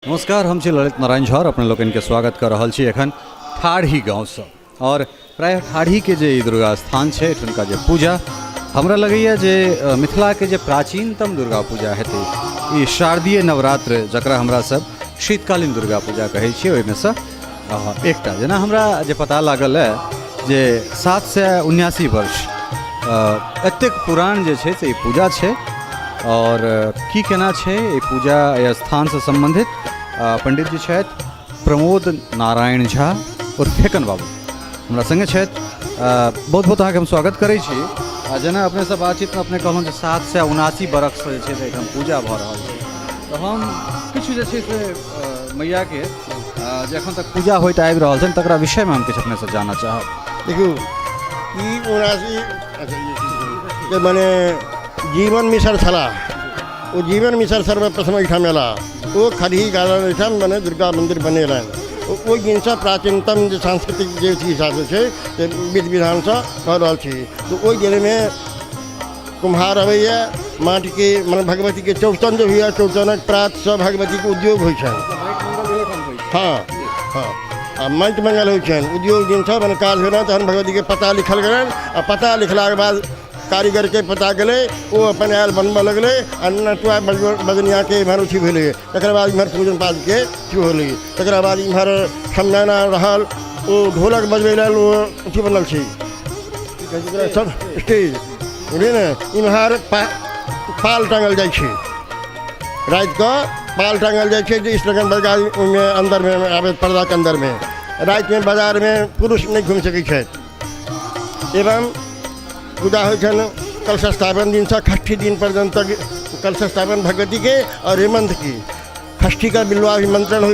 नमस्कार, हम छी ललित नारायण झा और अपने लोगन के स्वागत कर रहा छी एखन ठाढ़ी गाँव से। और प्राय ठाढ़ी के जे दुर्गा स्थान है उनका जे पूजा हमरा लगैया जे मिथिला के जे प्राचीनतम दुर्गा पूजा हेतै ई शारदीय नवरात्र जकरा हमरा सब शीतकालीन दुर्गा पूजा कहै छियै ओहिमे से एकटा जेना हमरा जे पता लागल है जे 779 वर्ष एतेक पुरान जे छै से ई पूजा छै। और की केना छै ई पूजा या स्थान से संबंधित पंडित जी छथि प्रमोद नारायण झा और फेकन बाबू हमरा संगे छथि। बहुत बहुत अहाँके हम स्वागत करै छी। जेना अपने सब बातचीत में अपने कहलहुँ 779 बरख से जे छै से एहिठाम पूजा भऽ रहल छै, तो हम किछु जे छै से मैया के जे एखन तक पूजा होइत आबि रहल छै तकरा विषय में हम किछु अपने से जानना चाहब। देखियो ई 79 माने जीवन मिशन छला वो जीवन मिशन सर्वप्रथम एहिठाम एला वो खरही गाड़ल एहिठाम माने दुर्गा मंदिर बनेला वो जिनसे प्राचीनतम जो सांस्कृतिक जो हिसाब से विधि विधान से कह रहा छी। तो वो जिले में कुम्हार अबैया माटी के माने भगवती के चौड़चन जो हुआ चौड़चनक प्रात से भगवती के उद्योग हो। हाँ हाँ माटि मंगल हो उद्योग दिन से मैंने काज हो तहन भगवती के पता लिखल गए और पता लिखला के बाद कारीगर के पता गए वो अपन आयल बनबे लगले नटुआ बजनिया के इम्हर अथी भेले तकर बाद इम्हर पूजन पाठ के शुरू होलै तकर बाद इम्हर समझाना रहल वो ढोलक बजबे लेल वो अथी बनल छै सब स्टेज बुझलिए ने इम्हर पाल टांगल जाइ छै रात के पाल टांगल जाइ छै इस लगन बजा में अंदर में आबे पर्दा के अंदर में रात में बाजार में पुरुष नहीं घूम सकै छै। एवं पूजा हो कलश स्थापन दिन से षष्ठी दिन पर्यंत कलश स्थापन भगवती के और हेमंत की षष्ठी का बिल्वा विमंत्रण हो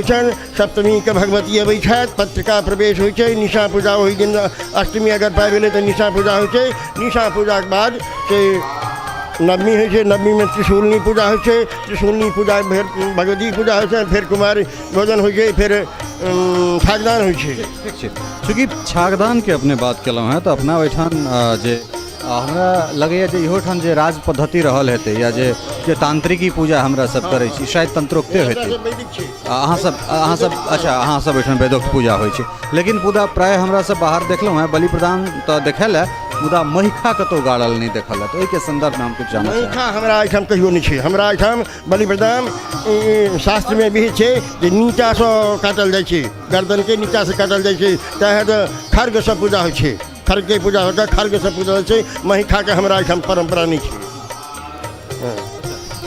सप्तमी के भगवती अबै पत्रिका प्रवेश हो निशा पूजा वही दिन अष्टमी अगर पाए भेले तो निशा पूजा हो निशा पूजा के बाद से नवमी हो नवमी में त्रिशूलनी पूजा हो त्रिशूलनी पूजा फिर भगवती पूजा हो फिर कुमारी भोजन हो फिर छागदान हो। चूँकि छागदान के अपने बात केलहुँ हैं तो अपना ओहिठाम जे हमरा लगैया जे इहो ठाम जे राज पद्धति रहल हेतै या जे तांत्रिकी पूजा हमरा सब करै छी शायद तंत्रोक्ते हेतै अहाँ सब अच्छा अहाँ सब ओहिठाम वेदोक्त पूजा होइ छै लेकिन पूरा प्राय हमरा सब बाहर देखलहुँ हैं बलि प्रदान तो देखल है मुदा महिखा कतौ गाड़ल नहीं देखल है तो ओहि के संदर्भ में हम कुछ जानना महिखा हमरा एहिठाम कहियो नहीं छै। हमरा एहिठाम बलि प्रदान शास्त्र में भी छै जे नीचा से काटल जाइ छै गर्दन के नीचा से काटल जाइ छै चाहे खर्ग से पूजा होइ छै खर्ग के पूजा होकर खर्ग से पूजा छै महिखा के हमरा एहिठाम परंपरा नहीं छै।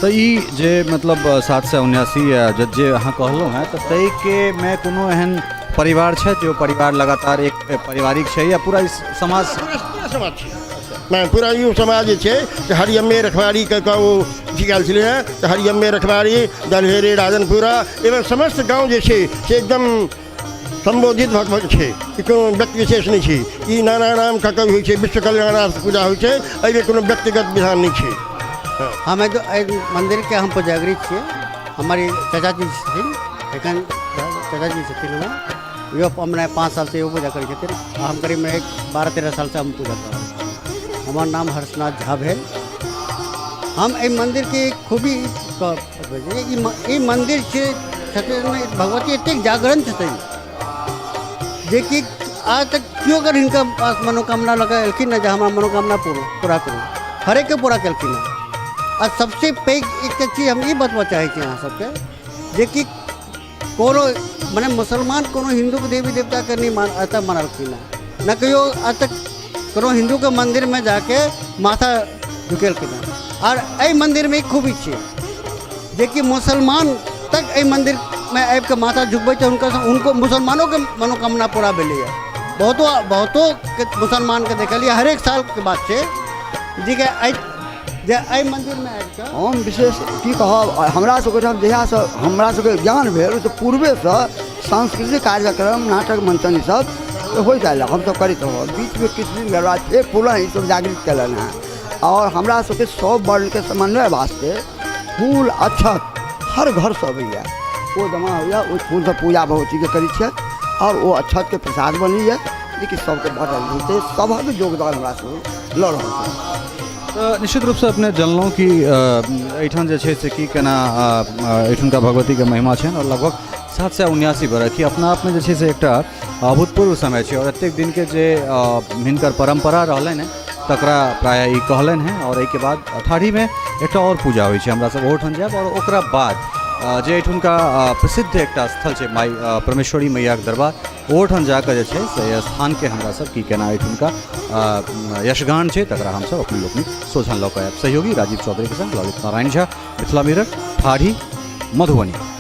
तो ई जे मतलब 779 जे अहाँ कहलहुँ हैं तो तय के में कोनो एहन परिवार है जो परिवार लगातार एक पारिवारिक है या पूरा समाज समाज मैं पूरा यू समाज है हरियम्मे रखवाड़ी का वो जिकाल छे तो हरियम्मे रखवाड़ी दलहेरी राजनपुरा एवं समस्त गाँव जे से एकदम संबोधित भगवत है कोनो व्यक्ति विशेष नहीं है ई नाना नाम ककई हो विश्व कल्याण पूजा हो कोनो व्यक्तिगत विधान नहीं है। हम मंदिर के हम पुजारी छे हमारी चाचा जी छथिन एखन चाचा जी छथिन यो हमने 5 साल से पूजा करै छथिन हम करीब में 12-13 साल से हम पूजा कर रहे हैं। हमार नाम हर्षनाथ झा भेल। हम ए मंदिर के खूबी ई मंदिर से भगवती एतेक जागरण छथिन जे कि आज तक क्यों अगर इनका पास मनोकामना लगा एलखिन जे हमारा मनोकामना पूरा करूँ हरेक के पूरा कलखिन। और सबसे पैघ एक चीज हम ये बतवा चाहे अहाँ सबके जे कि कोनो माने मुसलमान कोनो हिंदू के देवी देवता के नहीं आता मानलखिन न कहियो आज तक कोनो हिंदू के मंदिर में जाके माथा झुकेलखिन। और ए मंदिर में खूबी छै जे कि मुसलमान तक ए मंदिर में आबि के माथा झुकबै छै उनको मुसलमानों के मनोकामना पूरा भेलै। बहुतो के मुसलमान के देखलिए हर एक साल के बात छै जी के आई मंदिर में हम विशेष की कहब हमरा सबके जहिया से हमरा सबके ज्ञान भेल तो पूर्वे से सांस्कृतिक कार्यक्रम नाटक मंचन ई सब हो जाए हम सब करते हो बीच में किछु दिन के बाद फिर पुनः ई सब जागृत कलन है। और हमरा सबके सब वर्ण के समन्वय वास्ते फूल अक्षत हर घर से अबैया वो जमा होइया ओहि फूल से पूजा भगवती के करै छै और वो अक्षत के प्रसाद बनैया जेकि सबके बढ़ल रहते सबक योगदान हमरा सब लऽ रहल छै। तो निश्चित रूप से अपने जनलों की एठान जे छै से की केना एठुन का भगवती के महिमा छनि और लगभग 7 से 79 बरख की अपना आप में जे छै से एकटा अभूतपूर्व समय छै और एतेक दिन के जे हिनकर परंपरा रहलनि हैं तकरा प्राय ई कहलनि हैं और एहिके बाद ठाढ़ी में एकटा और पूजा होइ छै हमरा सब ओहोठाम जायब और ओकरा बाद जे एठुनका प्रसिद्ध एकटा स्थल छै माई परमेश्वरी मैयाक दरबार ओहोठाम जाकऽ जे छै से स्थान के हमरा सब की केना एठुनका यशगान छै तकरा हमसब अपने लोकनिक सोझाँ लऽ कऽ आयब। सहयोगी राजीव चौधरी के संग ललित नारायण झा, मिथिला मिरर, ठाढ़ी, मधुबनी।